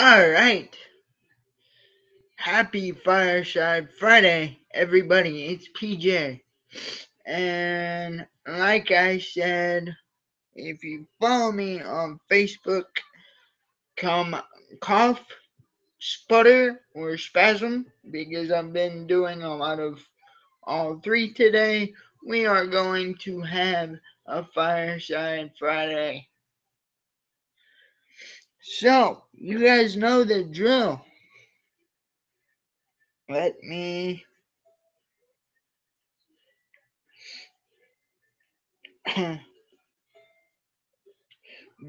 Alright, happy Fireside Friday, everybody. It's PJ. And like I said, if you follow me on Facebook, come cough, sputter, or spasm, because I've been doing a lot of all three today, we are going to have a Fireside Friday. So, you guys know the drill. Let me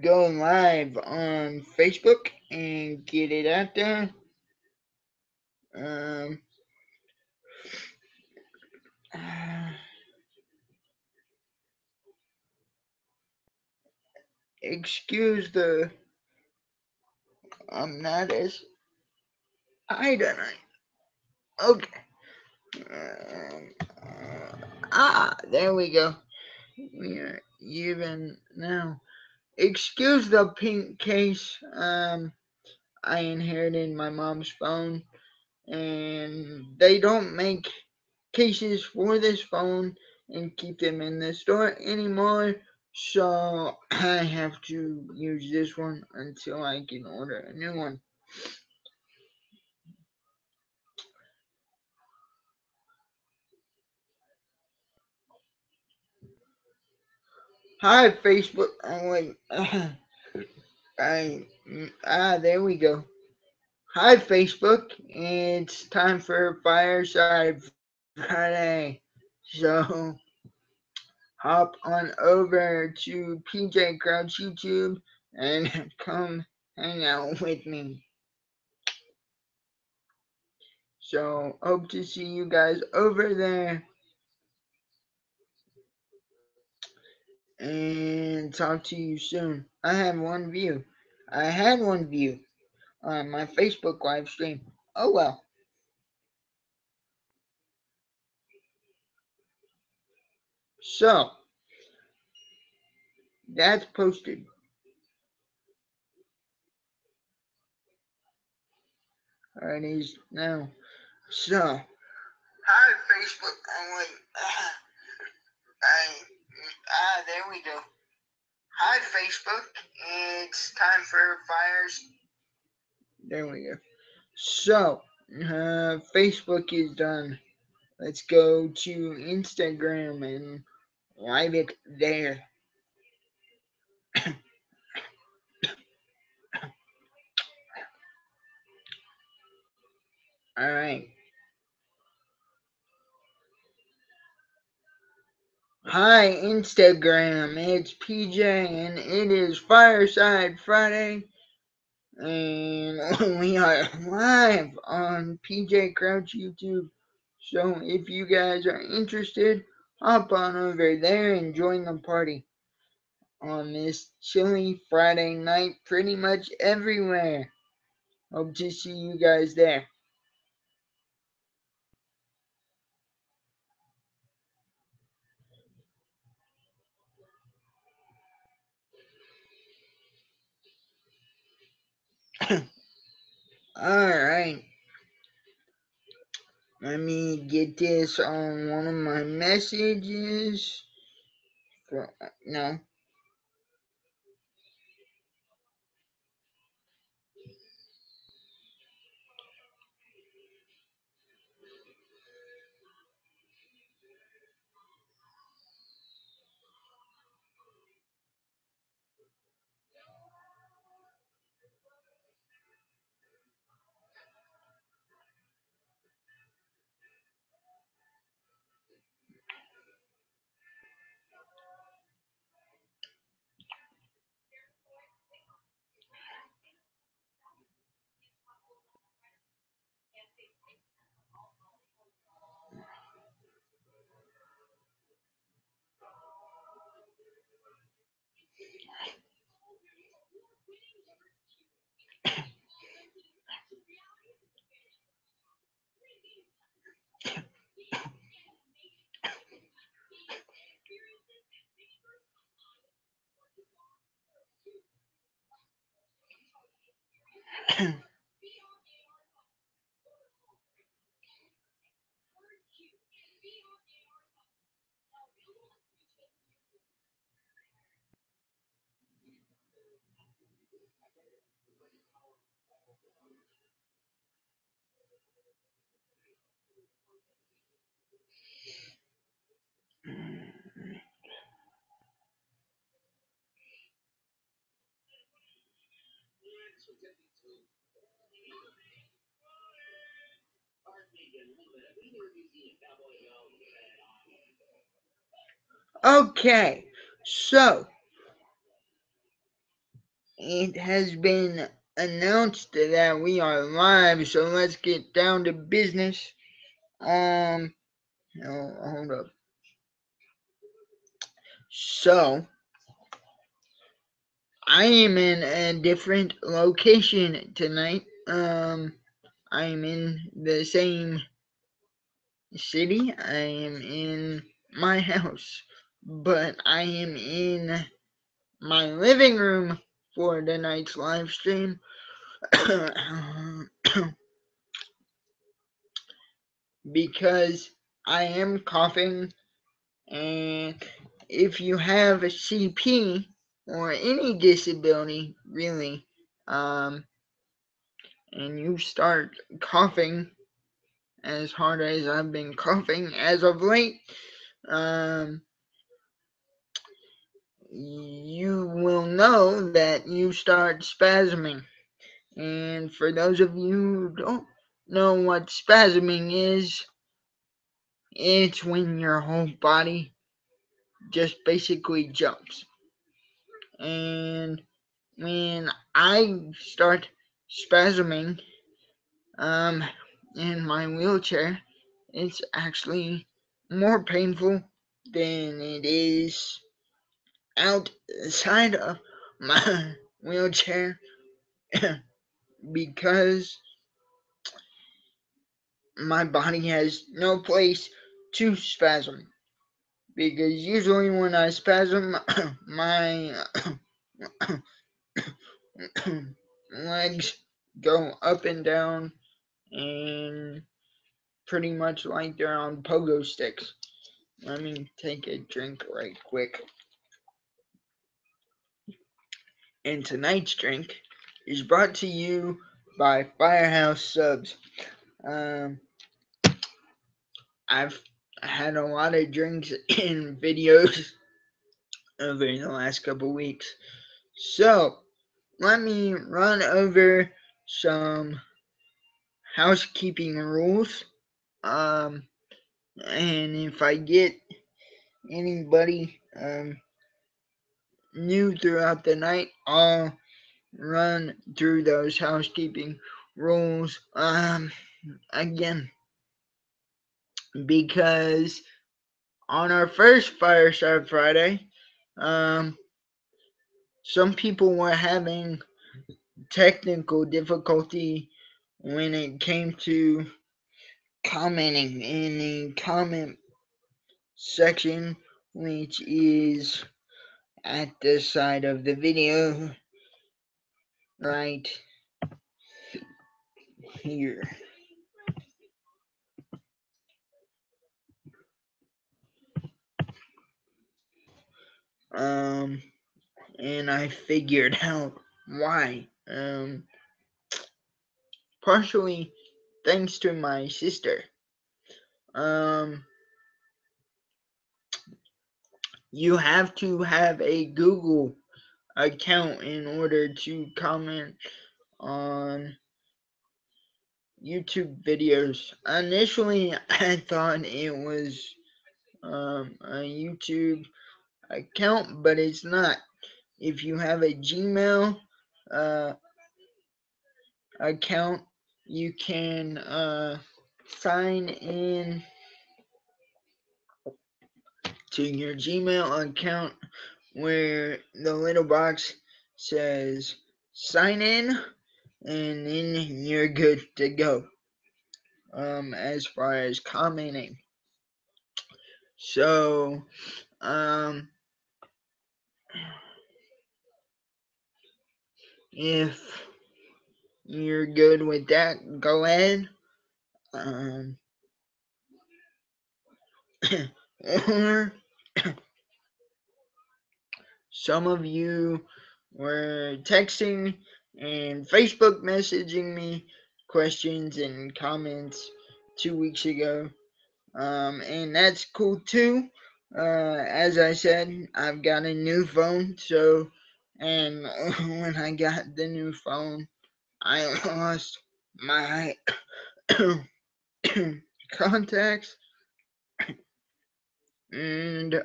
go live on Facebook and get it out there. Um, excuse the, I'm not as high tonight. Okay. There we go. We are even now. Excuse the pink case. I inherited my mom's phone, and they don't make cases for this phone and keep them in the store anymore. So I have to use this one until I can order a new one. Hi Facebook. Oh wait. There we go. Hi Facebook. It's time for Fireside Friday. So hop on over to PJ Crouch YouTube and come hang out with me. So hope to see you guys over there and talk to you soon. I have one view. I had one view on my Facebook live stream. Oh well. So that's posted. It is now. So hi Facebook. Oh wait. I, there we go. Hi Facebook. It's time for fires. There we go. So Facebook is done. Let's go to Instagram and live it there. All right. Hi, Instagram. It's PJ, and it is Fireside Friday, and we are live on PJ Crouch YouTube. So if you guys are interested, hop on over there and join the party on this chilly Friday night, pretty much everywhere. Hope to see you guys there. All right. Let me get this on one of my messages. No. Okay, so it has been announced that we are live, so let's get down to business. Hold up. So, I am in a different location tonight. I'm in the same city. I am in my house, but I am in my living room for tonight's live stream. Because I am coughing, and if you have a CP or any disability, really, and you start coughing as hard as I've been coughing as of late, um, you will know that you start spasming. And for those of you who don't know what spasming is, it's when your whole body just basically jumps. And when I start spasming in my wheelchair, it's actually more painful than it is outside of my wheelchair because my body has no place to spasm. Because usually when I spasm, my legs go up and down and pretty much like they're on pogo sticks. Let me take a drink right quick. And tonight's drink is brought to you by Firehouse Subs. Um, I've had a lot of drinks and videos over the last couple weeks. So, let me run over some housekeeping rules. Um, and if I get anybody new throughout the night, I'll run through those housekeeping rules again, because on our first Fireside Friday, um, some people were having technical difficulty when it came to commenting in the comment section, which is at the side of the video right here. And I figured out why. Partially thanks to my sister. You have to have a Google account in order to comment on YouTube videos. Initially, I thought it was a YouTube account, but it's not. If you have a Gmail uh, account, you can sign in to your Gmail account where the little box says sign in, and then you're good to go as far as commenting. So if you're good with that, go ahead. Um, or some of you were texting and Facebook messaging me questions and comments 2 weeks ago. And that's cool too. As I said, I've got a new phone, and when I got the new phone, I lost my contacts, and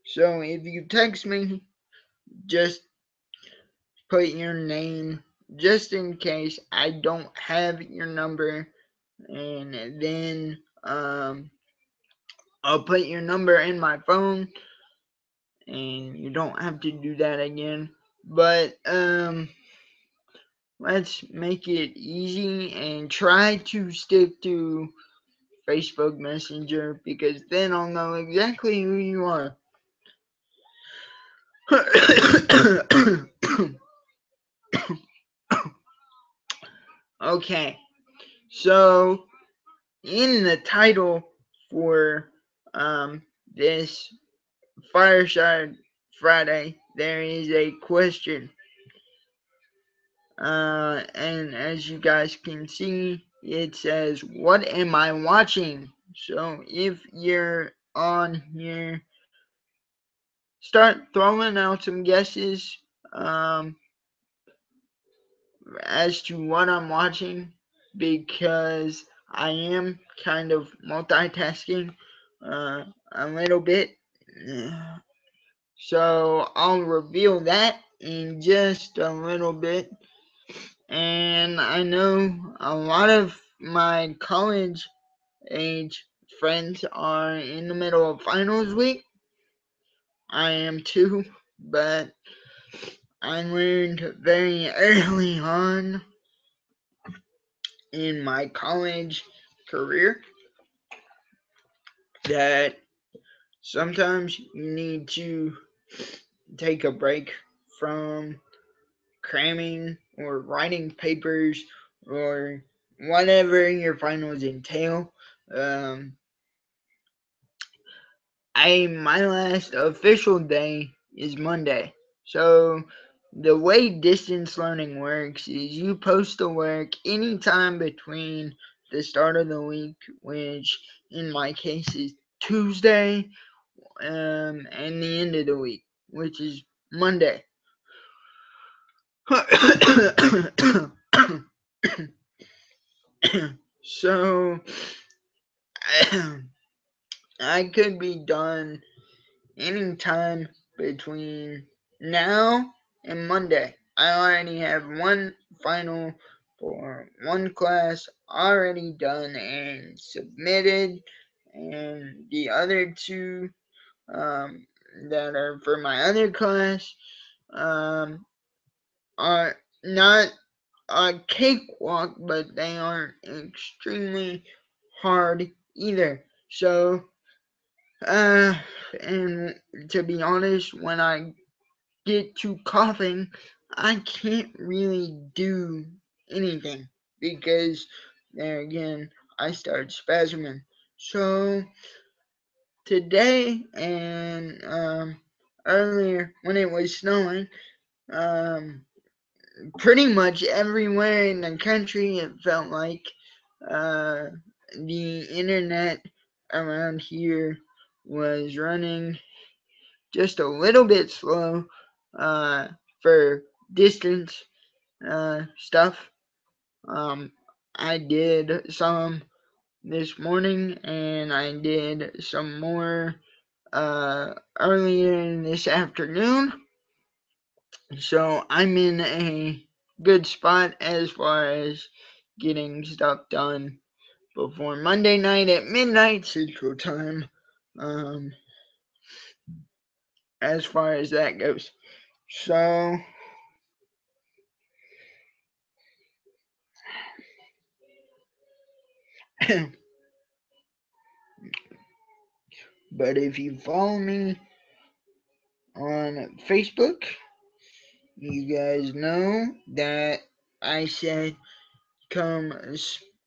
so if you text me, just put your name, just in case I don't have your number, and then I'll put your number in my phone, and you don't have to do that again. But let's make it easy and try to stick to Facebook Messenger, because then I'll know exactly who you are. Okay, so in the title for this Fireside Friday, there is a question. And as you guys can see, it says, "What am I watching?" So if you're on here, start throwing out some guesses as to what I'm watching, because I am kind of multitasking a little bit. So I'll reveal that in just a little bit. And I know a lot of my college age friends are in the middle of finals week. I am too, but I learned very early on in my college career that sometimes you need to take a break from cramming or writing papers or whatever your finals entail. Um, my last official day is Monday. So the way distance learning works is you post the work anytime between the start of the week, which in my case is Tuesday, and the end of the week, which is Monday. So I could be done anytime between now and Monday. I already have one final for one class already done and submitted, and the other two um, that are for my other class um, are not a cakewalk, but they aren't extremely hard either. So, and to be honest, when I get to coughing, I can't really do anything, because there again, I start spasming. So today and earlier when it was snowing, um, pretty much everywhere in the country, it felt like uh, the internet around here was running just a little bit slow uh, for distance stuff. Um, I did some this morning, and I did some more earlier this afternoon. So I'm in a good spot as far as getting stuff done before Monday night at midnight Central Time, um, as far as that goes. So, but if you follow me on Facebook, you guys know that I said come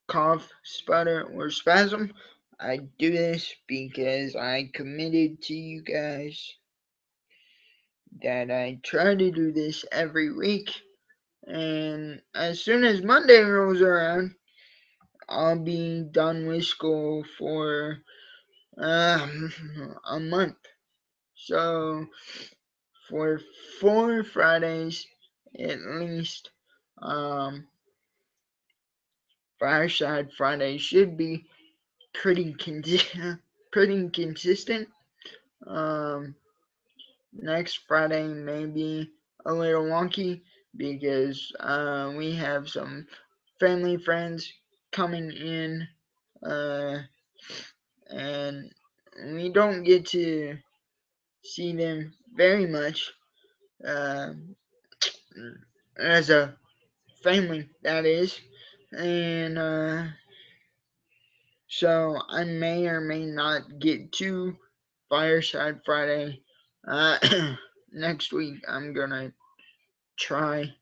cough, sputter, or spasm. I do this because I committed to you guys that I try to do this every week. And as soon as Monday rolls around, I'll be done with school for a month. So for 4 Fridays at least, um, Fireside Friday should be pretty pretty consistent. Um, Next Friday may be a little wonky because we have some family friends coming in, uh, and we don't get to see them very much uh, as a family, that is. And so I may or may not get to Fireside Friday uh, next week. I'm gonna try.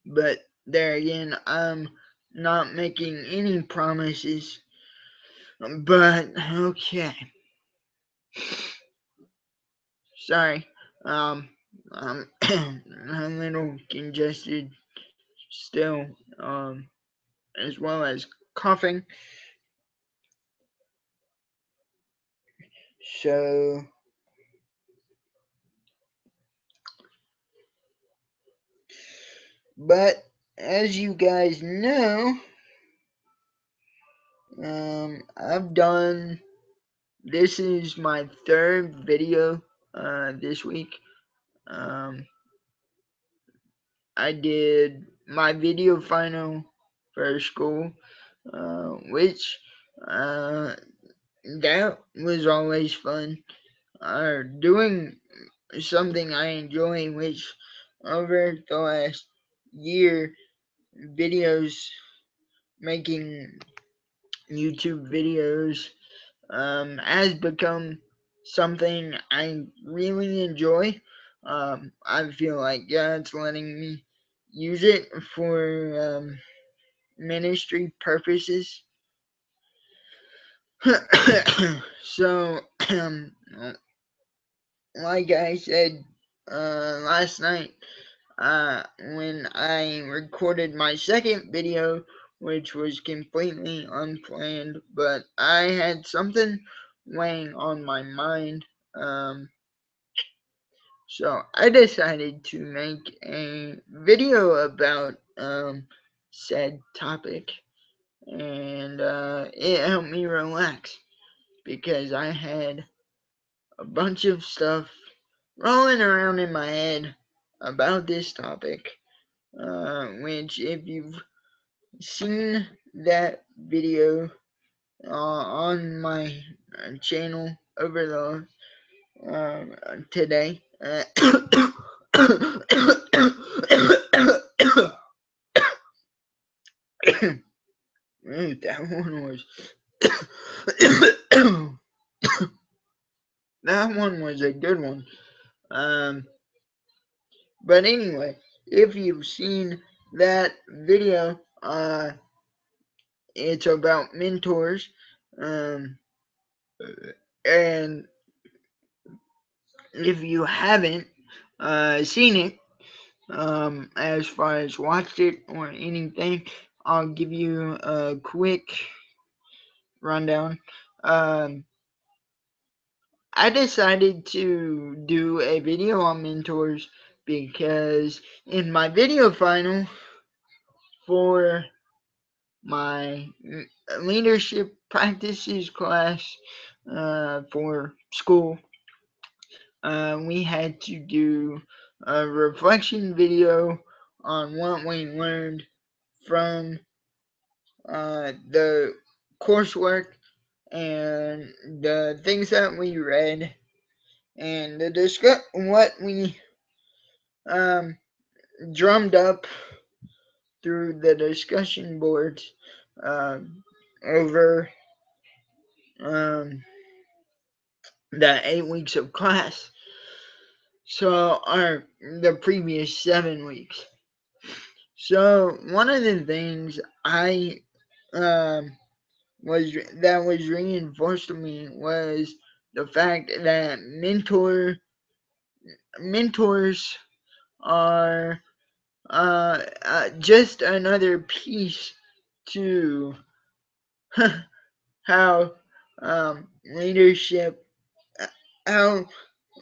But there again, I'm not making any promises. But okay, sorry. I'm a little congested still, as well as coughing. So, but as you guys know, I've done. This is my third video this week. Um, I did my video final for school, which uh, that was always fun. Doing something I enjoy, which over the last year, videos, making YouTube videos, has become something I really enjoy. I feel like God's letting me use it for ministry purposes. So, like I said last night, when I recorded my second video, which was completely unplanned, but I had something weighing on my mind. Um, so I decided to make a video about said topic, and it helped me relax because I had a bunch of stuff rolling around in my head about this topic, which if you've seen that video on my channel over the today. That one was that one was a good one. Um, but anyway, if you've seen that video, it's about mentors. Um, and if you haven't seen it, as far as watched it or anything, I'll give you a quick rundown. Um, I decided to do a video on mentors because in my video final for my leadership practices class for school, we had to do a reflection video on what we learned from the coursework and the things that we read and the what we um, drummed up through the discussion boards um, over um, the 8 weeks of class. or the previous 7 weeks. So one of the things I um, was reinforced to me was the fact that mentors are just another piece to how leadership how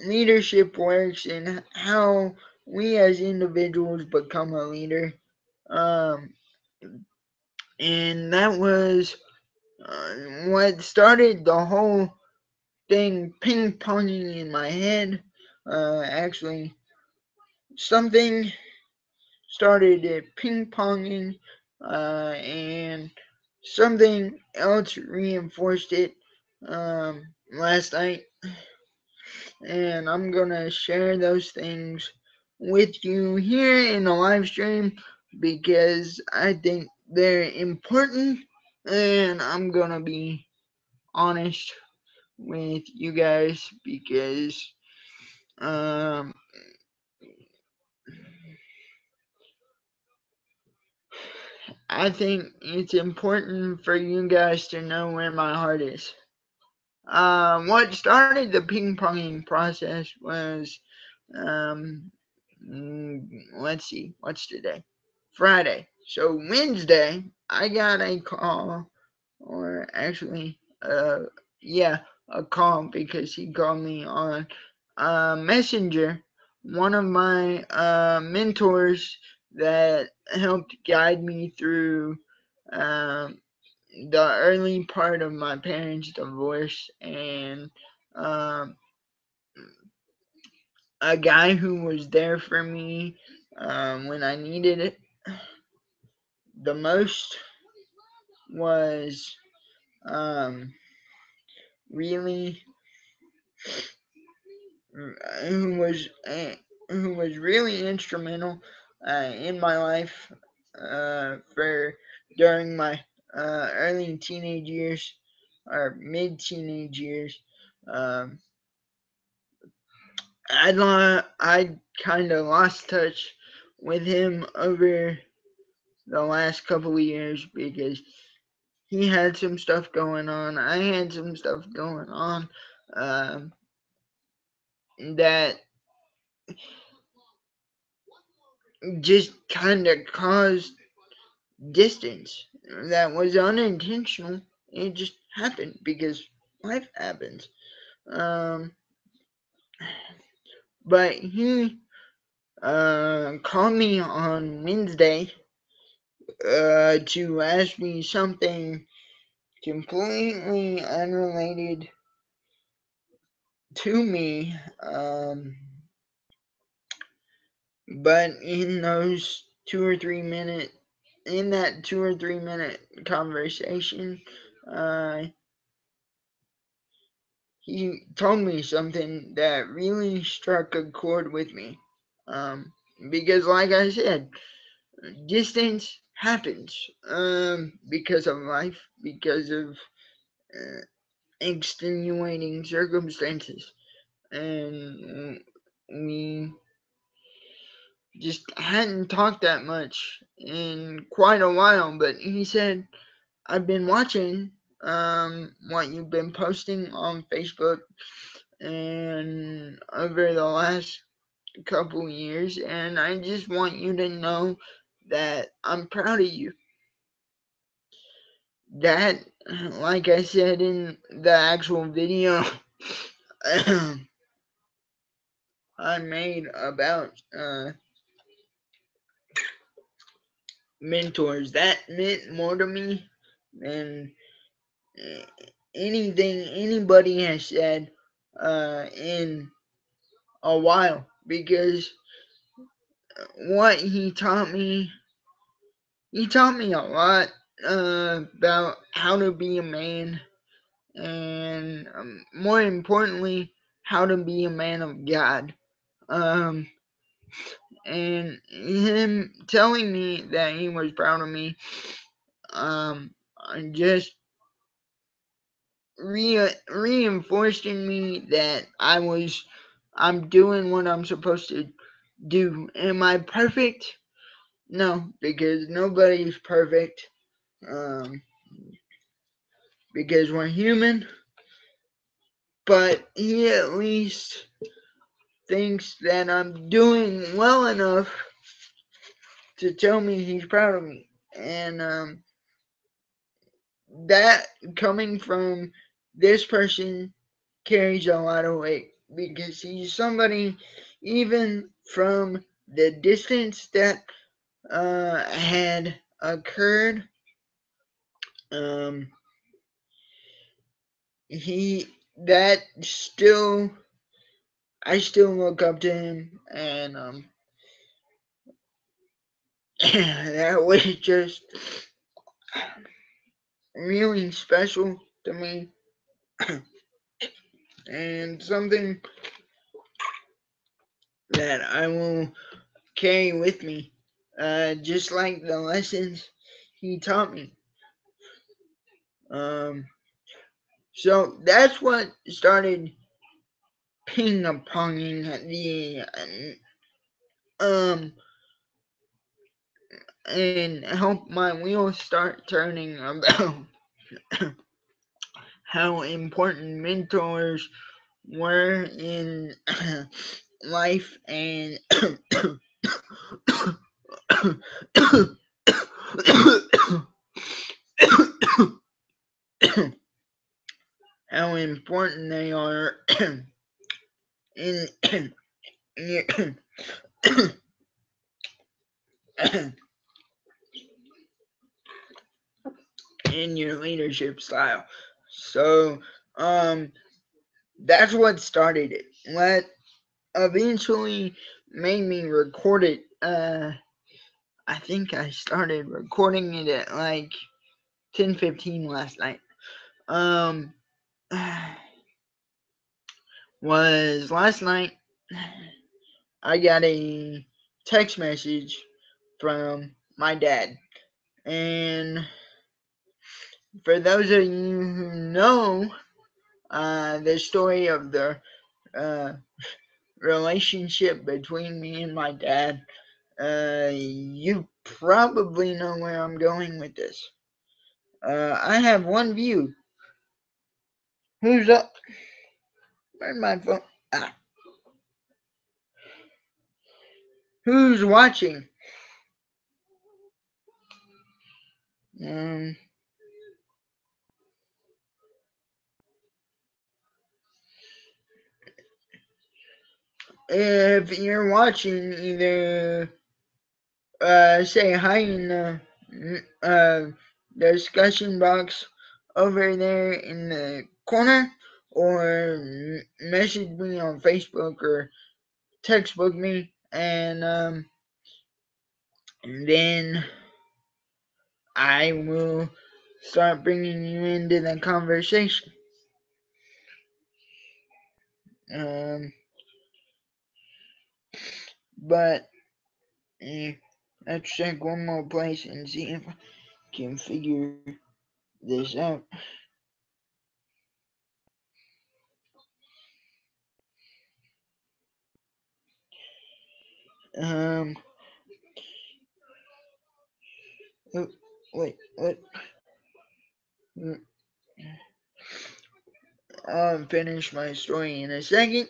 leadership works and how we as individuals become a leader. Um, and that was what started the whole thing ping ponging in my head. Actually, something started it ping ponging, and something else reinforced it last night, and I'm gonna share those things with you here in the live stream because I think they're important, and I'm gonna be honest with you guys because um, I think it's important for you guys to know where my heart is. What started the ping ponging process was, um, let's see, what's today? Friday. So Wednesday, I got a call, or actually, yeah, a call because he called me on Messenger. One of my mentors that helped guide me through um, the early part of my parents' divorce, and um, a guy who was there for me when I needed it the most was um, really who was who was really instrumental in my life for during my early teenage years or mid teenage years. Um, I kind of lost touch with him over the last couple of years because he had some stuff going on. I had some stuff going on um, that just kind of caused distance that was unintentional. It just happened because life happens. Um, but he called me on Wednesday to ask me something completely unrelated to me. But in that 2 or 3 minute conversation, uh, he told me something that really struck a chord with me. Um, because, like I said, distance happens because of life, because of extenuating circumstances, and we just hadn't talked that much in quite a while. But he said, I've been watching what you've been posting on Facebook and over the last couple years, and I just want you to know that I'm proud of you. That, like I said in the actual video I made about mentors, that meant more to me than anything anybody has said in a while, because what he taught me a lot about how to be a man, and more importantly, how to be a man of God. Um, and him telling me that he was proud of me, um, just reinforcing me that I'm doing what I'm supposed to do. Am I perfect? No, because nobody's perfect. Um, because we're human. But he at least thinks that I'm doing well enough to tell me he's proud of me. And that coming from this person carries a lot of weight because he's somebody, even from the distance that had occurred, um, he that still I still look up to him, and that was just really special to me, and something that I will carry with me, just like the lessons he taught me. Um, so that's what started ping ponging the um and help my wheels start turning about how important mentors were in life and how important they are in in your leadership style. So um that's what started it. What eventually made me record it. I think I started recording it at like 10:15 last night. Um was last night I got a text message from my dad. And for those of you who know the story of the uh, relationship between me and my dad, you probably know where I'm going with this. I have one view. Who's up? Where's my phone? Ah, who's watching? Um, if you're watching, either say hi in the uh, discussion box over there in the corner, or message me on Facebook or textbook me, and then I will start bringing you into the conversation. Um, but let's check one more place and see if I can figure this out. Um, oh, wait, what? Mm, I'll finish my story in a second.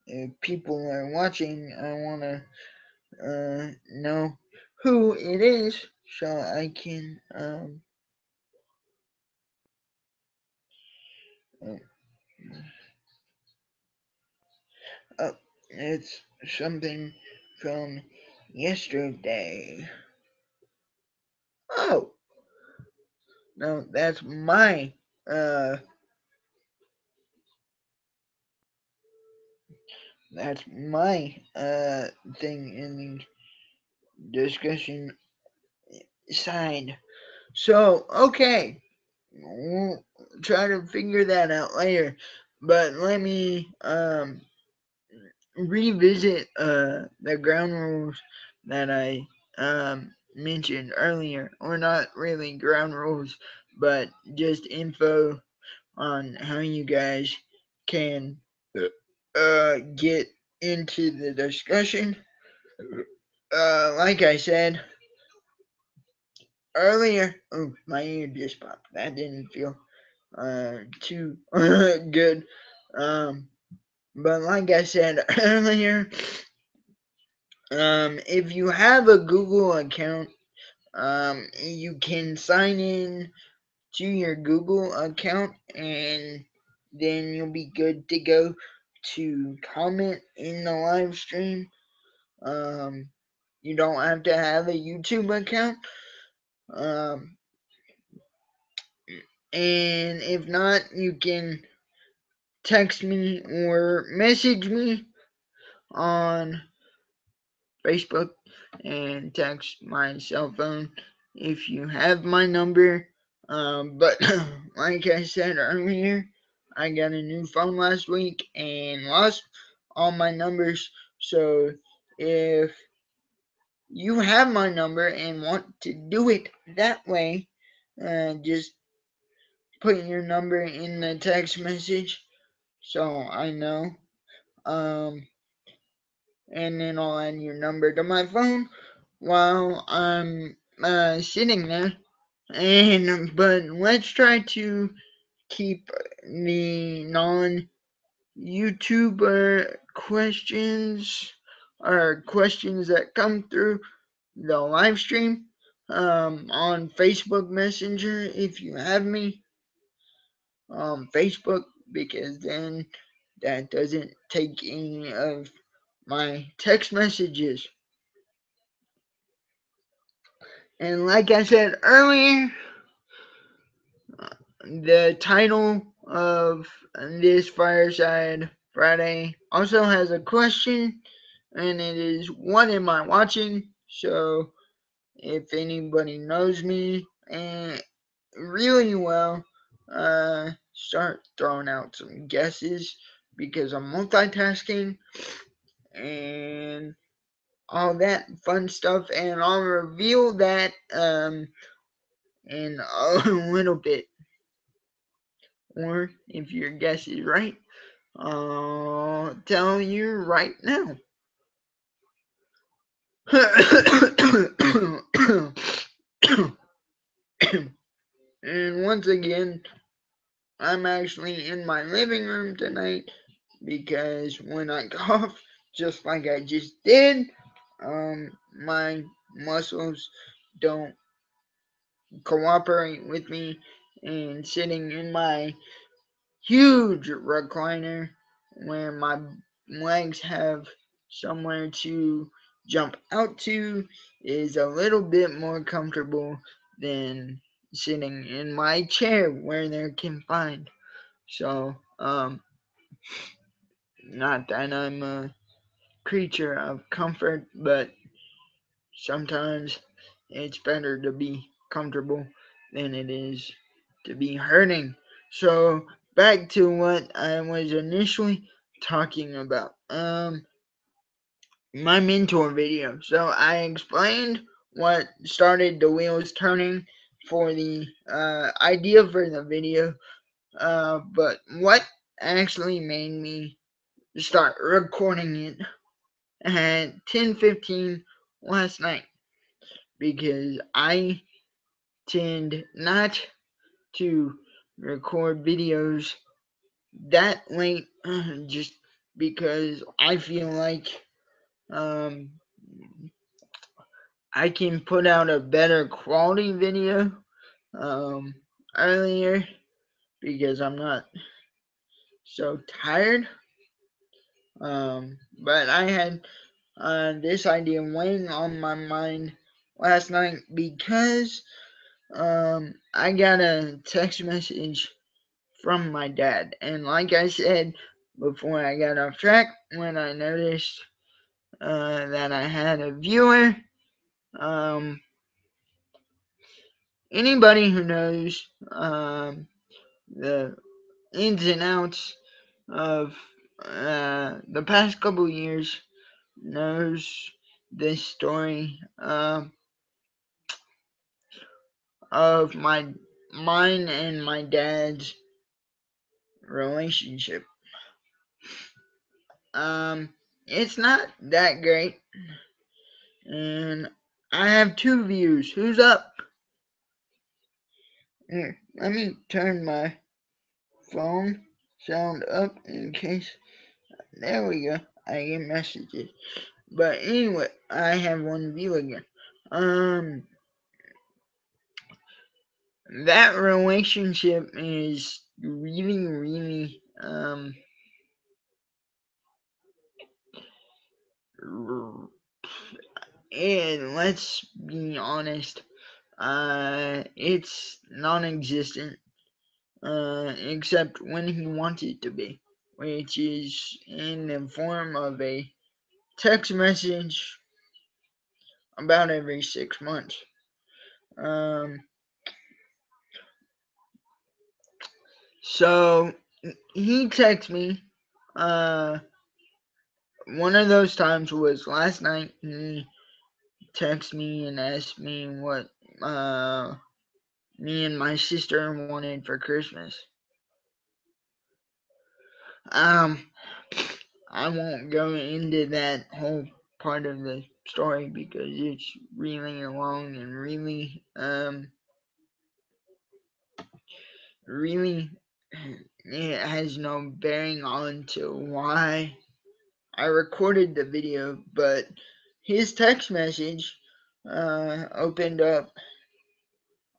If people are watching, I want to know who it is so I can uh, oh, it's something from yesterday. Oh, no, uh that's my thing in the discussion side. So, okay, we'll try to figure that out later. But let me revisit the ground rules that I mentioned earlier, or not really ground rules, but just info on how you guys can get into the discussion. Like I said earlier, oh, my ear just popped. That didn't feel too good. But like I said earlier, if you have a Google account, you can sign in to your Google account and then you'll be good to go to comment in the live stream. Um, you don't have to have a YouTube account. Um, and if not, you can text me or message me on Facebook and text my cell phone if you have my number. But like I said earlier, I got a new phone last week and lost all my numbers. So if you have my number and want to do it that way, just put your number in the text message so I know. Um, and then I'll add your number to my phone while I'm sitting there. And but let's try to keep the non YouTuber questions or questions that come through the live stream on Facebook Messenger if you have me on Facebook, because then that doesn't take any of my text messages. And like I said earlier, the title of this Fireside Friday also has a question, and it is, what am I watching? So if anybody knows me really well, start throwing out some guesses because I'm multitasking and all that fun stuff, and I'll reveal that in a little bit. Or if your guess is right, I'll tell you right now. And once again, I'm actually in my living room tonight because when I cough, just like I just did, my muscles don't cooperate with me, and sitting in my huge recliner where my legs have somewhere to jump out to is a little bit more comfortable than sitting in my chair where they're confined. So, not that I'm a creature of comfort, but sometimes it's better to be comfortable than it is to be hurting. So back to what I was initially talking about. My mentor video. So I explained what started the wheels turning for the idea for the video. But what actually made me start recording it at 10:15 last night, because I tend not to record videos that late, just because I feel like um, I can put out a better quality video um, earlier because I'm not so tired. But I had this idea weighing on my mind last night because I got a text message from my dad, and like I said before I got off track, when I noticed that I had a viewer, um, anybody who knows the ins and outs of the past couple years knows this story of mine and my dad's relationship. it's not that great. And I have 2 views. Who's up? Here, let me turn my phone sound up in case. There we go. I get messages. But anyway, I have 1 view again. That relationship is really, really, and let's be honest, it's non-existent, except when he wants it to be, which is in the form of a text message about every 6 months. Um, so he texted me. One of those times was last night. He texted me and asked me what me and my sister wanted for Christmas. Um, I won't go into that whole part of the story because it's really long and really it has no bearing on to why I recorded the video, but his text message opened up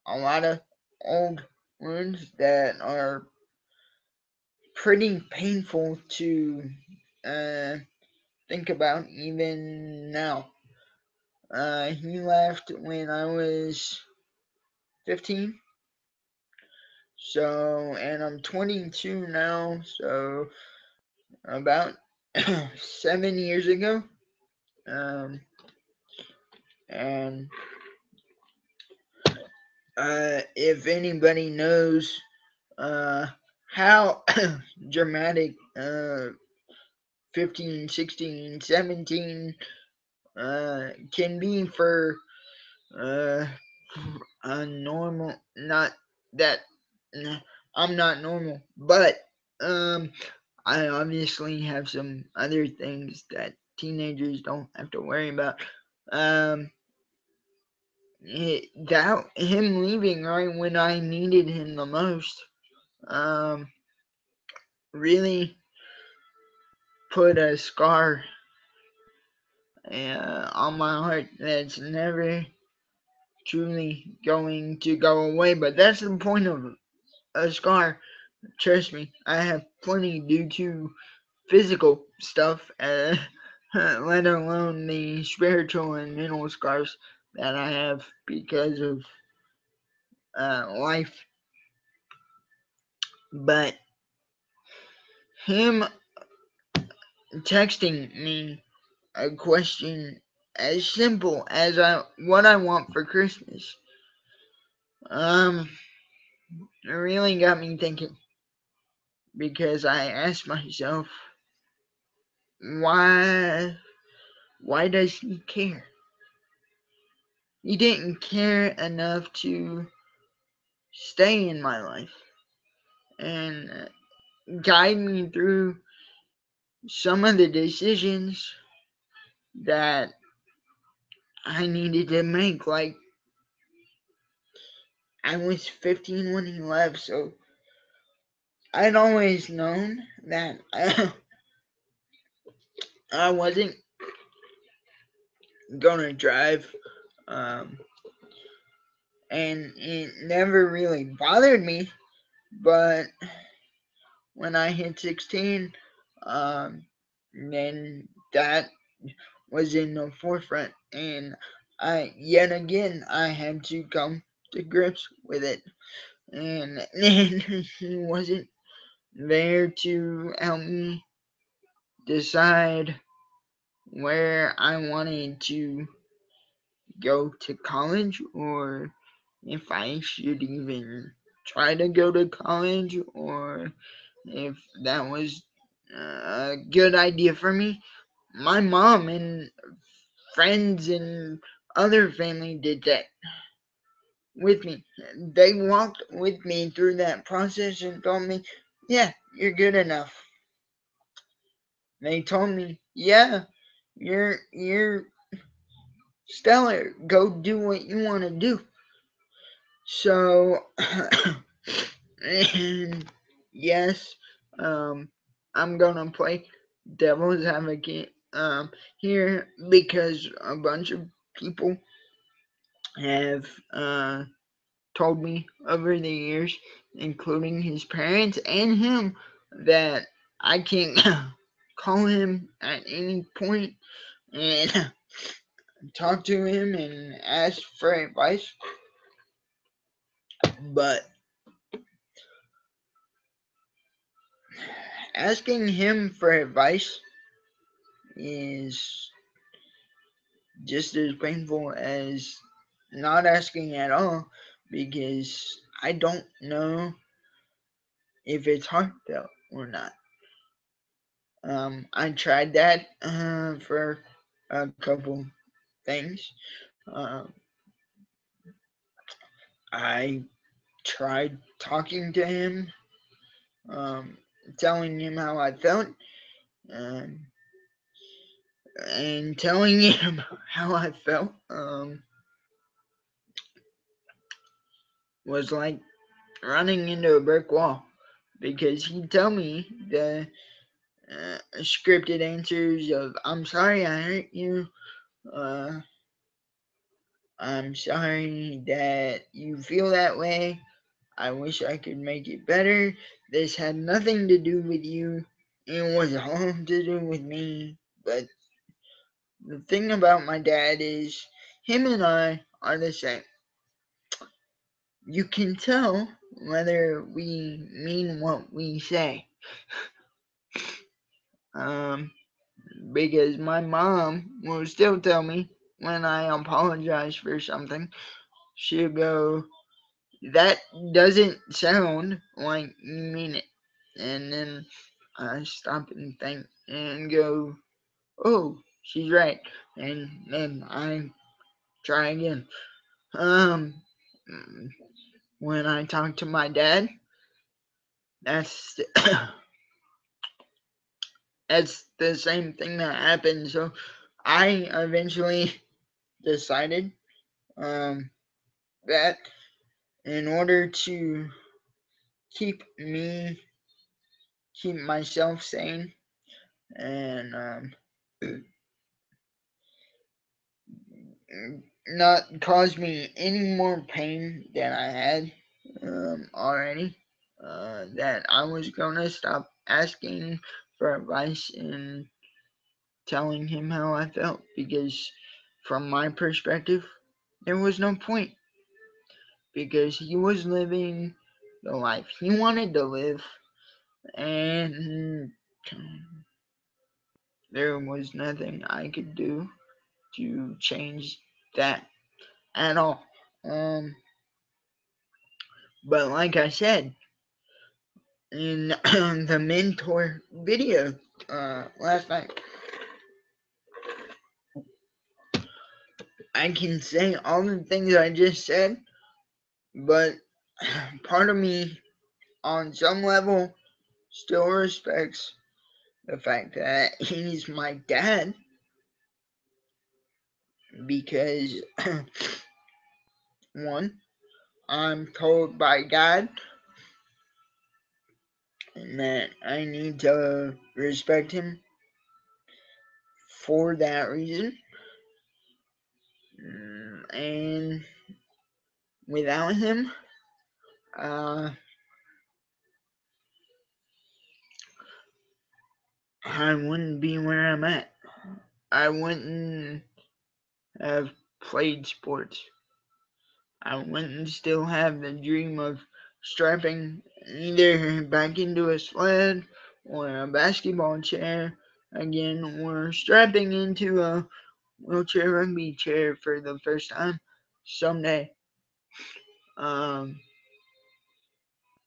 a lot of old wounds that are pretty painful to uh, think about even now. He left when I was 15, so, and I'm 22 now, so about 7 years ago. Um, and if anybody knows uh, how dramatic 15, 16, 17 can be for uh, a normal, not that I'm not normal, but um, I obviously have some other things that teenagers don't have to worry about. Um, that him leaving right when I needed him the most, um, really put a scar on my heart that's never truly going to go away. But that's the point of a scar. Trust me, I have plenty due to physical stuff, let alone the spiritual and mental scars that I have because of life. But him texting me a question as simple as what I want for Christmas, um, it really got me thinking because I asked myself, why why does he care? He didn't care enough to stay in my life and guide me through some of the decisions that I needed to make. Like, I was 15 when he left, so I'd always known that I wasn't gonna drive, um, and it never really bothered me. But when I hit 16, um, then that was in the forefront, and yet again I had to come to grips with it, and he wasn't there to help me decide where I wanted to go to college or if I should even try to go to college or if that was a good idea for me. My mom and friends and other family did that with me. They walked with me through that process and told me, yeah, you're good enough. They told me, yeah, you're stellar. Go do what you want to do. So, and yes, um, I'm gonna play devil's advocate here because a bunch of people have told me over the years, including his parents and him, that I can't call him at any point and talk to him and ask for advice. But asking him for advice is just as painful as not asking at all because I don't know if it's heartfelt or not. I tried that for a couple things. Um, I tried talking to him, um, telling him how I felt, um, and telling him how I felt was like running into a brick wall because he'd tell me the scripted answers of "I'm sorry I hurt you," uh, "I'm sorry that you feel that way," "I wish I could make it better," "This had nothing to do with you, it was all to do with me." But the thing about my dad is, him and I are the same. You can tell whether we mean what we say. Um, because my mom will still tell me when I apologize for something, she'll go, "That doesn't sound like you mean it." And then I stop and think and go, "Oh, she's right." And then I try again. Um, when I talk to my dad, that's that's the same thing that happened. So I eventually decided um, that in order to keep me keep myself sane and not cause me any more pain than I had already. That I was gonna stop asking for advice and telling him how I felt because, from my perspective, there was no point because he was living the life he wanted to live, and there was nothing I could do to change that at all. Um, but like I said in the mentor video last night, I can say all the things I just said, but part of me, on some level, still respects the fact that he's my dad because, one, I'm told by God that I need to respect him for that reason. And without him, uh, I wouldn't be where I'm at. I wouldn't have played sports. I wouldn't still have the dream of strapping either back into a sled or a basketball chair again, or strapping into a wheelchair rugby chair for the first time someday. Um,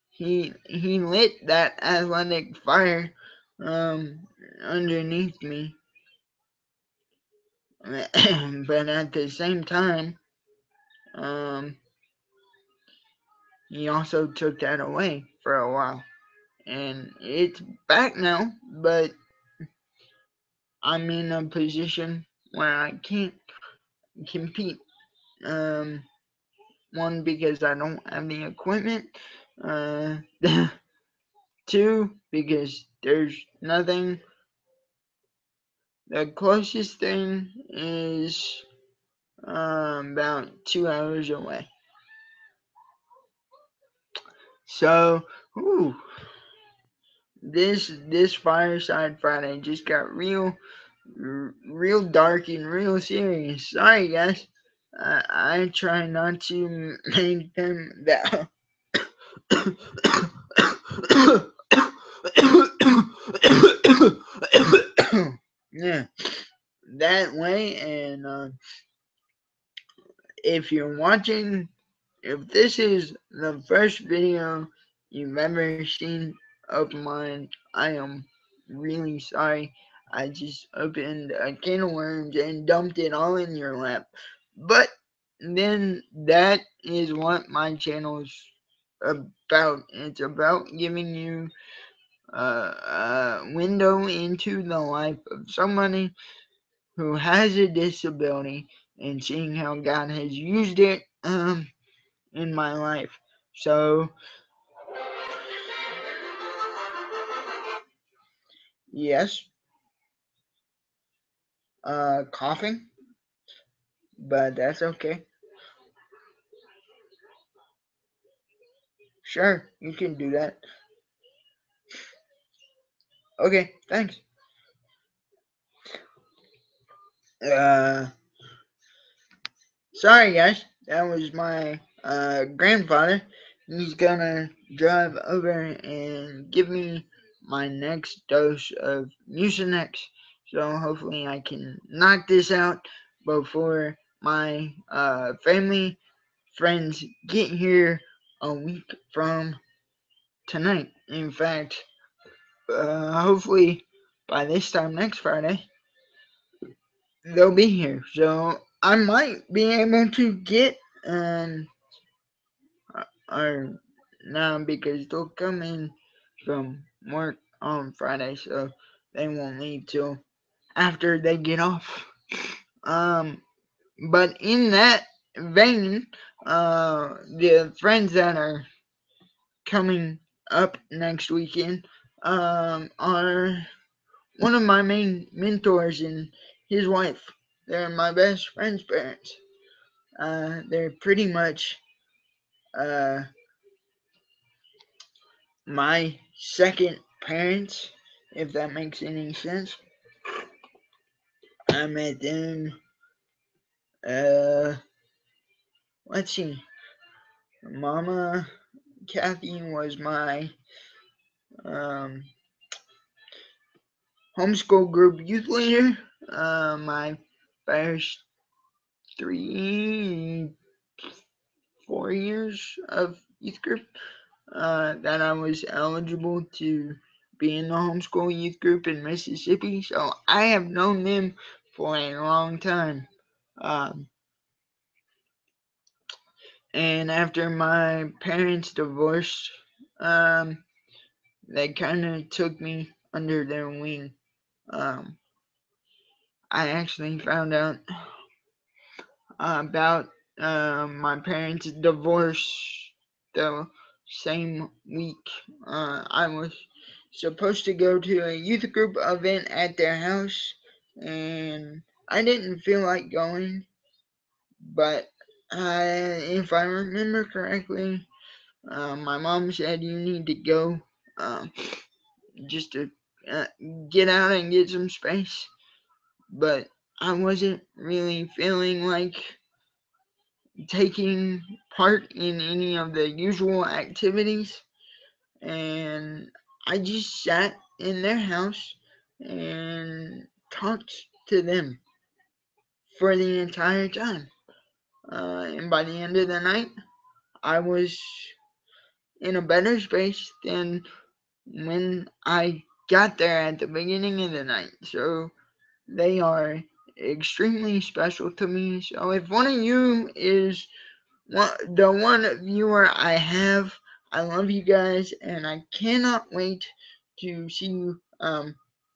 he lit that athletic fire um, underneath me, but at the same time, um, he also took that away for a while, and it's back now. But I'm in a position where I can't compete. Um, One, because I don't have the equipment. Uh, Two, because there's nothing. The closest thing is about 2 hours away. So, ooh, this Fireside Friday just got real dark and real serious. Sorry, guys. I try not to make them that. Yeah, that way. And if you're watching, if this is the first video you've ever seen of mine, I am really sorry. I just opened a can of worms and dumped it all in your lap. But then that is what my channel is about. It's about giving you a window into the life of somebody who has a disability and seeing how God has used it in my life. So, yes, coughing, but that's okay. Sure, you can do that. Okay, thanks. Uh, Sorry, guys. That was my grandfather. He's gonna drive over and give me my next dose of Mucinex. So hopefully I can knock this out before my family friends get here a week from tonight. In fact, hopefully by this time next Friday, they'll be here. So I might be able to get or no, because they'll come in from work on Friday, so they won't leave till after they get off. Um, but in that vein, the friends that are coming up next weekend are one of my main mentors and his wife. They're my best friend's parents. They're pretty much uh, my second parents, if that makes any sense. I met them, uh, let's see, Mama Kathy was my um, homeschool group youth leader. My first 4 years of youth group that I was eligible to be in the homeschool youth group in Mississippi. So I have known them for a long time. Um, and after my parents divorced, um, they kind of took me under their wing. Um, I actually found out about my parents' divorce the same week. I was supposed to go to a youth group event at their house, and I didn't feel like going, but if I remember correctly, my mom said you need to go um, just to uh, get out and get some space, but I wasn't really feeling like taking part in any of the usual activities, and I just sat in their house and talked to them for the entire time. And by the end of the night, I was in a better space than when I got there at the beginning of the night. So they are extremely special to me. So if one of you is the one viewer I have, I love you guys, and I cannot wait to see you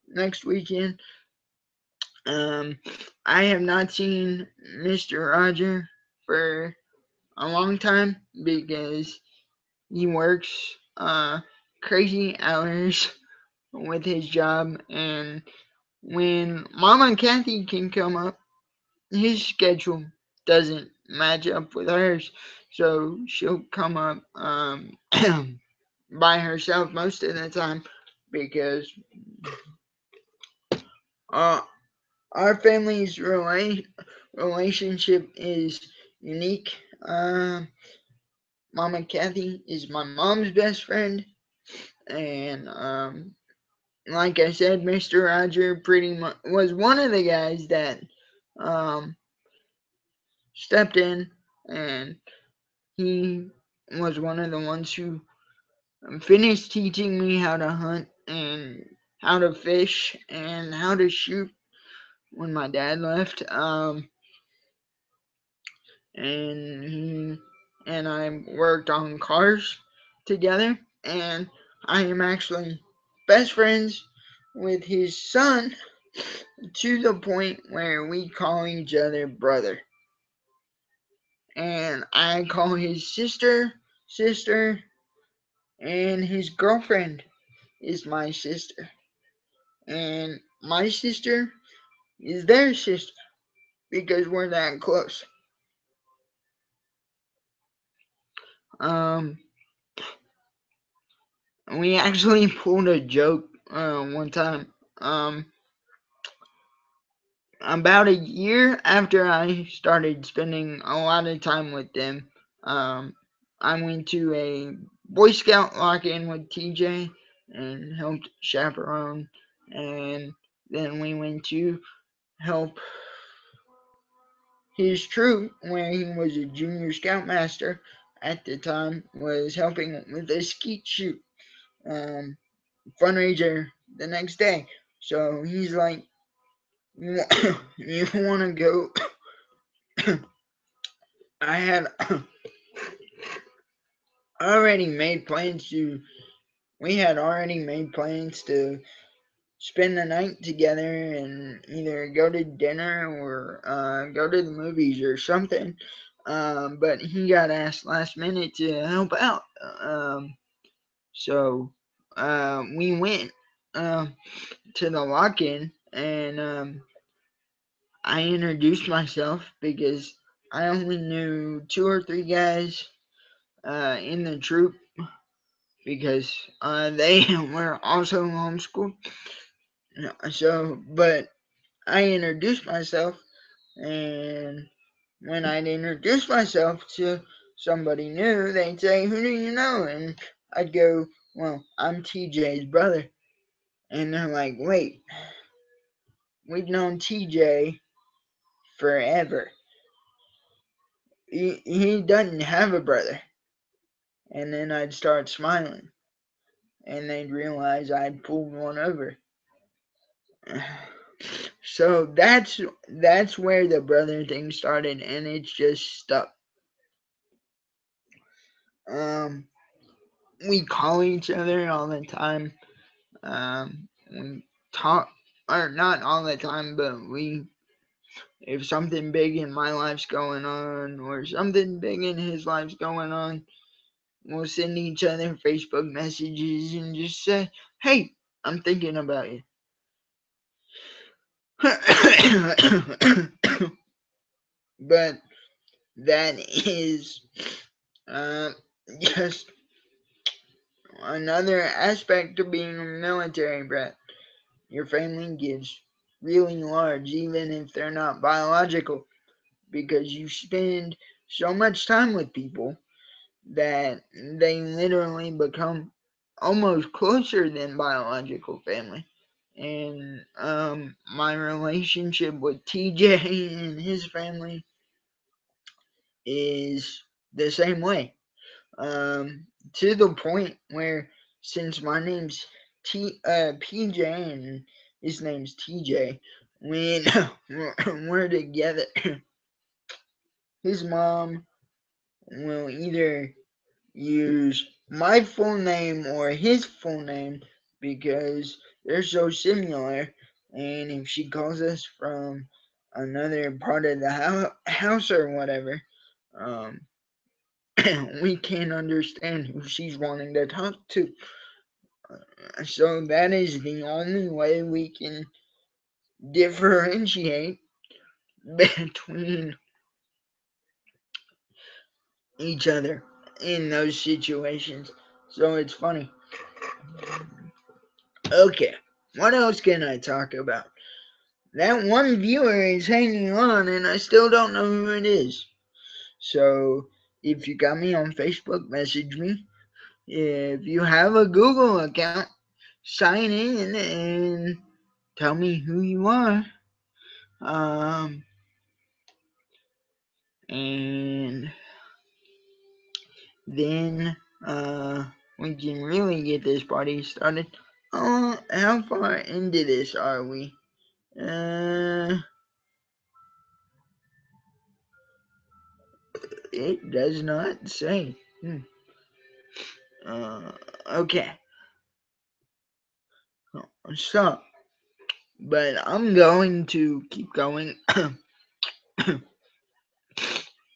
next weekend. Um, I have not seen Mr. Roger for a long time because he works crazy hours with his job, and when Mama Kathy can come up, his schedule doesn't match up with hers, so she'll come up by herself most of the time because uh, our family's relationship is unique. Mama Kathy is my mom's best friend, and like I said, Mr. Roger pretty much was one of the guys that um, stepped in, and he was one of the ones who finished teaching me how to hunt and how to fish and how to shoot when my dad left. And he and I worked on cars together, and I am actually best friends with his son to the point where we call each other brother. And I call his sister, and his girlfriend is my sister. And my sister is their sister because we're that close. Um, we actually pulled a joke one time. Um, about a year after I started spending a lot of time with them, um, I went to a Boy Scout lock-in with TJ and helped chaperone, and then we went to help his troop, where he was a junior scoutmaster at the time, was helping with a skeet shoot um, fundraiser the next day. So he's like, "You want to go?" I had already made plans to. We had already made plans to spend the night together and either go to dinner or go to the movies or something. But he got asked last minute to help out. So we went to the lock in, and I introduced myself because I only knew two or three guys in the troop because they were also homeschooled. So, but I introduced myself, and when I'd introduce myself to somebody new, they'd say, "Who do you know?" And I'd go, "Well, I'm TJ's brother." And they're like, "Wait, we've known TJ forever. He doesn't have a brother." And then I'd start smiling, and they'd realize I'd pulled one over. So that's where the brother thing started, and it's just stuck. Um, we call each other all the time. We talk, or not all the time, but we, if something big in my life's going on, or something big in his life's going on, we'll send each other Facebook messages and just say, "Hey, I'm thinking about you." But that is uh, just another aspect of being a military brat. Your family gets really large, even if they're not biological, because you spend so much time with people that they literally become almost closer than biological family. And my relationship with TJ and his family is the same way. To the point where, since my name's PJ and his name's TJ, when we're together, his mom will either use my full name or his full name because they're so similar. and if she calls us from another part of the house or whatever, um, we can't understand who she's wanting to talk to. So that is the only way we can differentiate between each other in those situations. So it's funny. Okay, what else can I talk about? That one viewer is hanging on and I still don't know who it is. So if you got me on Facebook, message me. If you have a Google account, sign in and tell me who you are. Um, and then we can really get this party started. How far into this are we? It does not say. Okay. So, but I'm going to keep going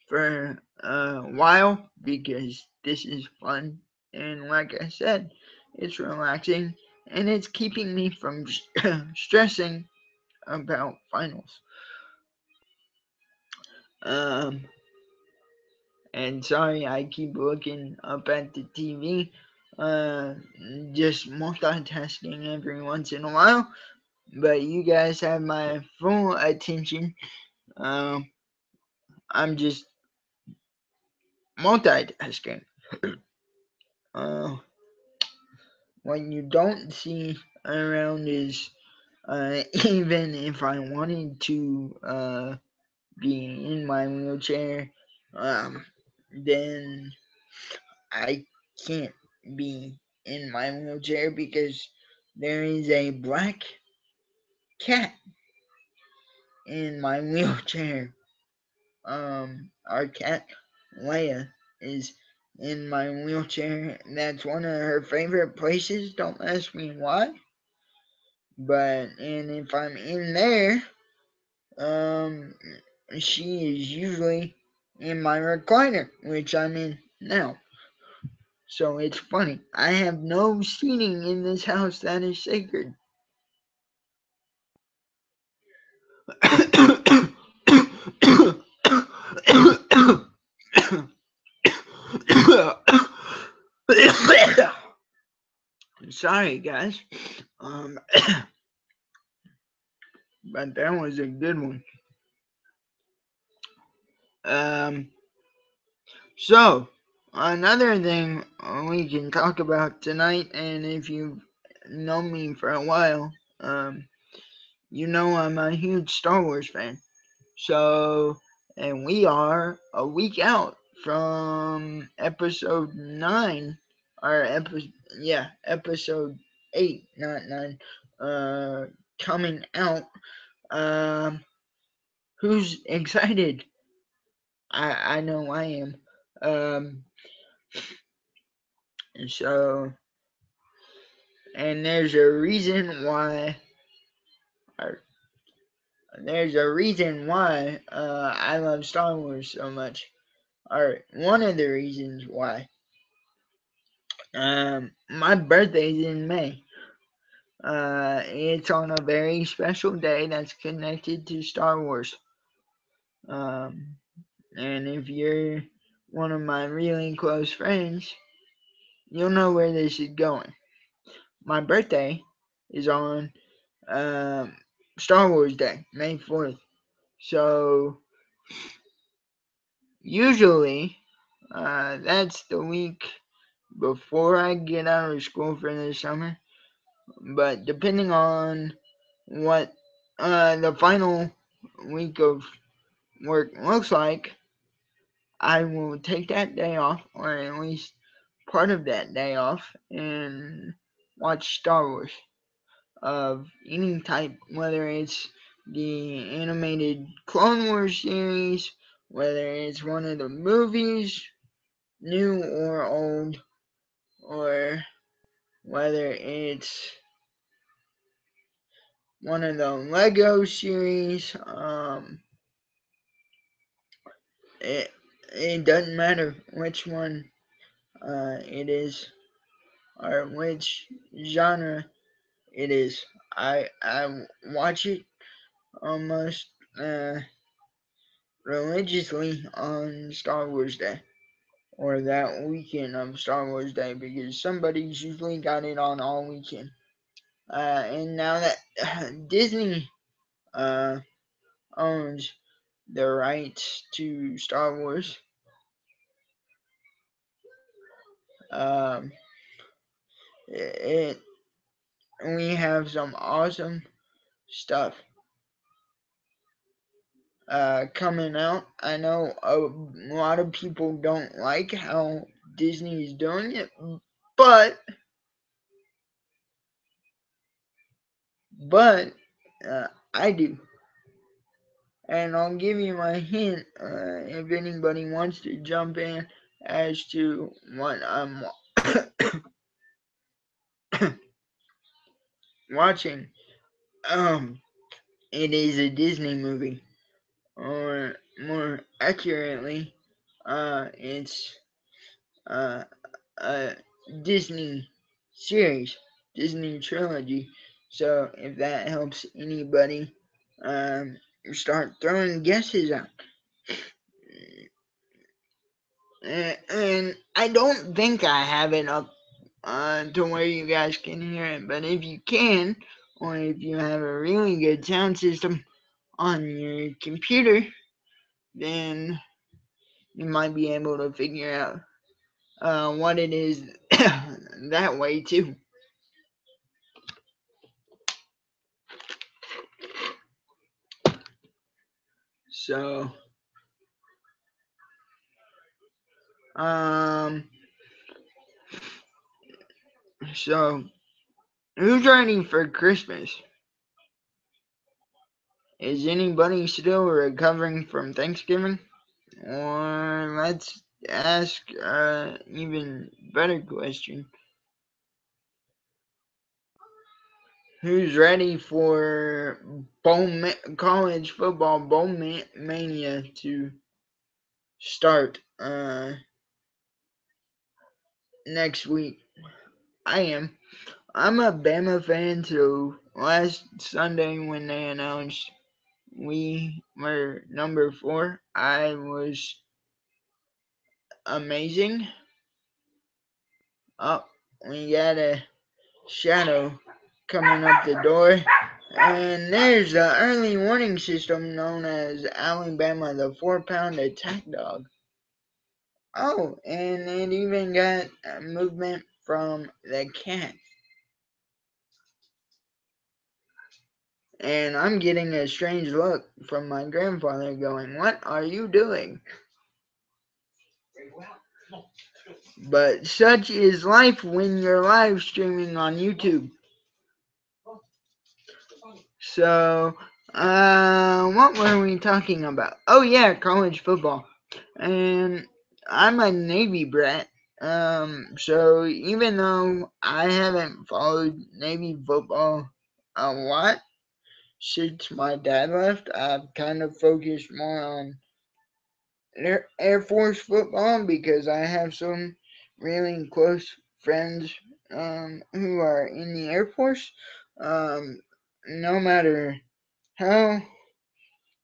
for a while because this is fun. And like I said, it's relaxing and it's keeping me from stressing about finals. Um, and sorry, I keep looking up at the TV, uh, just multitasking every once in a while. But you guys have my full attention. Um, I'm just multitasking. Uh, what you don't see around is even if I wanted to be in my wheelchair, um, then I can't be in my wheelchair because there is a black cat in my wheelchair. Our cat Leia is in my wheelchair. That's one of her favorite places. Don't ask me why. And if I'm in there, um, she is usually in my recliner, which I'm in now. So it's funny. I have no seating in this house that is sacred. Sorry, guys. Um, but that was a good one. Um, so another thing we can talk about tonight, and if you've known me for a while, you know I'm a huge Star Wars fan. So, and we are a week out from episode 9, or episode 8, not 9, coming out. Um, who's excited? I know I am. Um, so, and or, there's a reason why I love Star Wars so much. Or one of the reasons why. My birthday's in May. It's on a very special day that's connected to Star Wars. Um, and if you're one of my really close friends, you'll know where this is going. My birthday is on um, Star Wars Day, May 4th. So usually that's the week before I get out of school for the summer. But depending on what the final week of work looks like, I will take that day off, or at least part of that day off, and watch Star Wars of any type, whether it's the animated Clone Wars series, whether it's one of the movies, new or old, or whether it's one of the Lego series. It doesn't matter which one it is or which genre it is. I watch it almost religiously on Star Wars Day or that weekend of Star Wars Day because somebody's usually got it on all weekend. And now that Disney uh, owns the rights to Star Wars, um, it we have some awesome stuff coming out. I know a lot of people don't like how Disney is doing it, but but I do. And I'll give you my hint if anybody wants to jump in as to what I'm watching. It is a Disney movie, or more accurately, it's uh, a Disney series, Disney trilogy. So if that helps anybody, um, start throwing guesses out. And I don't think I have it up to where you guys can hear it, but if you can, or if you have a really good sound system on your computer, then you might be able to figure out what it is that way too. So, um, so who's ready for Christmas? Is anybody still recovering from Thanksgiving? Or let's ask an even better question. Who's ready for college football bowl mania to start next week? I am. I'm a Bama fan, so last Sunday when they announced we were number 4, I was amazing. Oh, we got a shadow coming up the door. And there's the early warning system known as Alabama, the 4-pound attack dog. Oh, and it even got movement from the cat. And I'm getting a strange look from my grandfather going, "What are you doing?" But such is life when you're live streaming on YouTube. So, what were we talking about? Oh yeah, college football. And I'm a Navy brat. So even though I haven't followed Navy football a lot since my dad left, I've kind of focused more on Air Force football because I have some really close friends who are in the Air Force. No matter how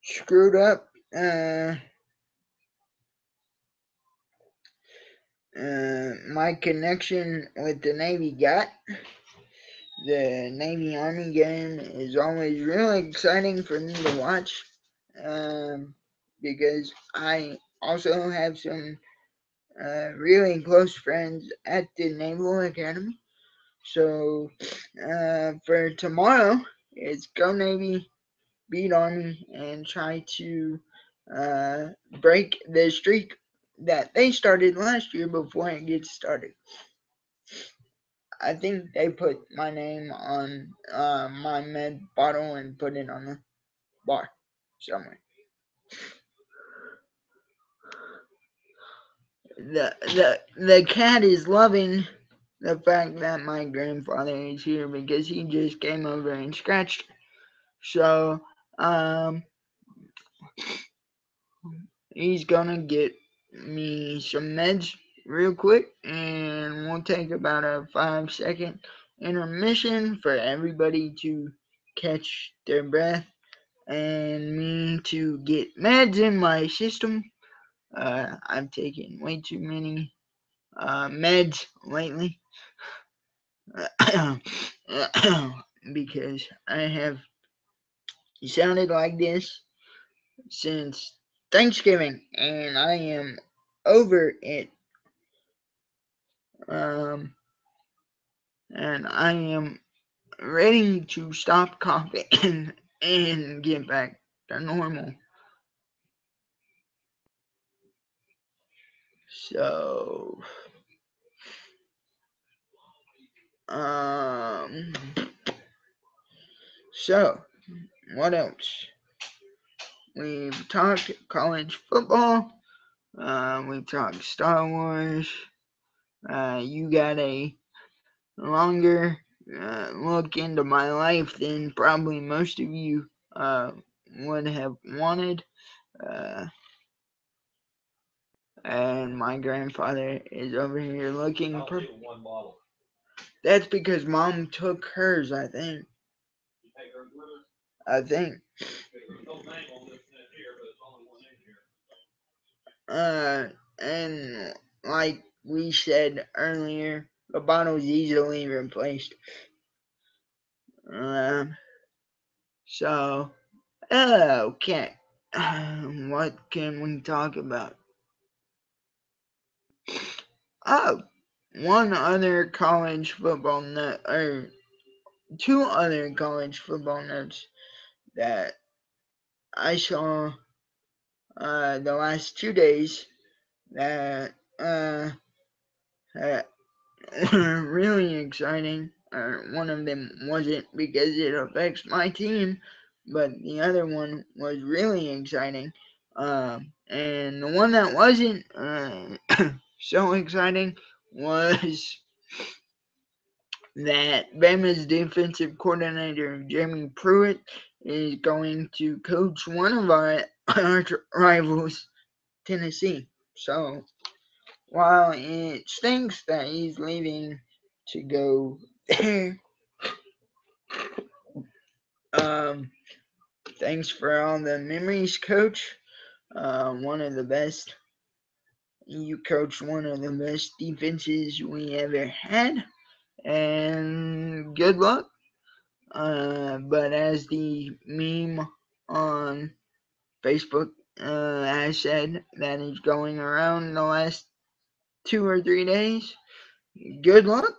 screwed up my connection with the Navy got, the Navy Army game is always really exciting for me to watch because I also have some really close friends at the Naval Academy. So for tomorrow, it's Go Navy, beat Army, and try to uh, break the streak that they started last year before it gets started. I think they put my name on my med bottle and put it on the bar somewhere. The cat is loving the fact that my grandfather is here because he just came over and scratched So he's gonna get me some meds real quick, and we'll take about a 5-second intermission for everybody to catch their breath and me to get meds in my system. I've taken way too many meds lately because I have sounded like this since Thanksgiving, and I am over it. Um, and I am ready to stop coughing and get back to normal. So, um, so what else? We've talked college football. We've talked Star Wars. You got a longer look into my life than probably most of you would have wanted. Uh, and my grandfather is over here looking. That's because mom took hers, I think. I think. And like we said earlier, the bottle's easily replaced. Um, so, okay. What can we talk about? Oh, one other college football note, or two other college football notes that I saw the last 2 days that were really exciting. One of them wasn't because it affects my team, but the other one was really exciting. And the one that wasn't so exciting was that Bama's defensive coordinator, Jamie Pruitt, is going to coach one of our rivals, Tennessee. So while it stinks that he's leaving to go there, um, thanks for all the memories, Coach. One of the best. You coached one of the best defenses we ever had, and good luck. But as the meme on Facebook has said that is going around the last 2 or 3 days, good luck.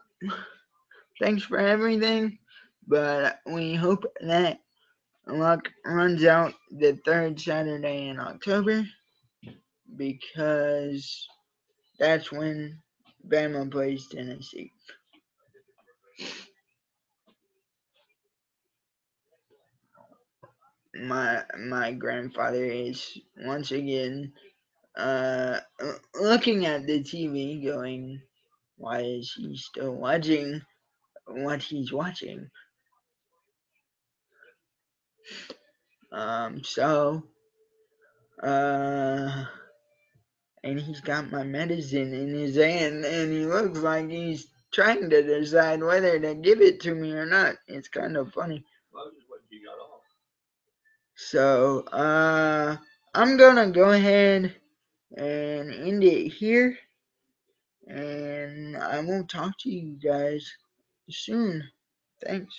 Thanks for everything, but we hope that luck runs out the third Saturday in October because that's when Bama plays Tennessee. My grandfather is once again uh, looking at the TV, going, "Why is he still watching what he's watching?" So, uh, and he's got my medicine in his hand, and he looks like he's trying to decide whether to give it to me or not. It's kind of funny. So, I'm gonna go ahead and end it here, and I will talk to you guys soon. Thanks.